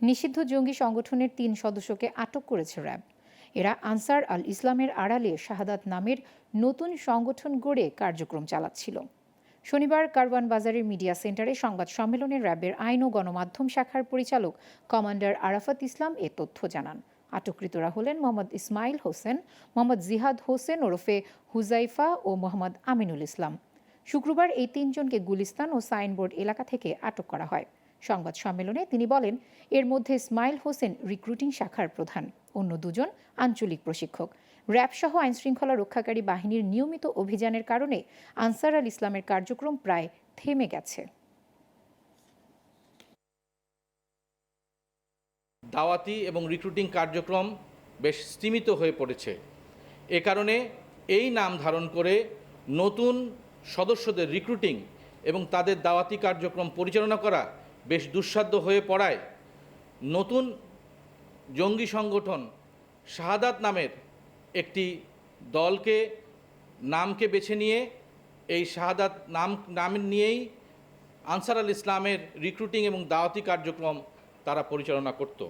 নিষিদ্ধ জঙ্গি সংগঠনের ৩ সদস্যকে আটক করেছে র্যাব। এরা আনসার আল ইসলামের আড়ালে শাহাদাত নামের নতুন সংগঠন গড়ে কার্যক্রম চালাচ্ছিল। শনিবার কারওয়ান বাজারের মিডিয়া সেন্টারে সংবাদ সম্মেলনে র্যাবের আইন ও গণমাধ্যম শাখার পরিচালক কমান্ডার আরাফাত ইসলাম এ তথ্য জানান। আটককৃতরা হলেন মোহাম্মদ ইসমাইল হোসেন, মোহাম্মদ জিহাদ হোসেন ওরফে হুজাইফা ও মোহাম্মদ আমিনুল ইসলাম। শুক্রবার এই ৩ জনকে গুলিস্তান ও সাইনবোর্ড এলাকা থেকে আটক করা হয়। সংবাদ সম্মেলনে তিনি বলেন, এর মধ্যে ইসমাইল হোসেন রিক্রুটিং শাখার প্রধান, অন্য ২ জন আঞ্চলিক প্রশিক্ষক। র্যাবসহ আইনশৃঙ্খলা রক্ষাকারী বাহিনীর নিয়মিত অভিযানের কারণে আনসার আল ইসলামের কার্যক্রম প্রায় থেমে গেছে। দাওয়াতি এবং রিক্রুটিং কার্যক্রম বেশ স্তীমিত হয়ে পড়েছে। এ কারণে এই নাম ধারণ করে নতুন সদস্যদের রিক্রুটিং এবং তাদের দাওয়াতি কার্যক্রম পরিচালনা করা বেশ দুঃসাধ্য হয়ে পড়ায় নতুন জঙ্গি সংগঠন শাহাদাত নামের একটি নামকে বেছে নিয়ে এই শাহাদাত নাম নিয়েই আনসার আল ইসলামের রিক্রুটিং এবং দাওয়াতি কার্যক্রম তারা পরিচালনা করত।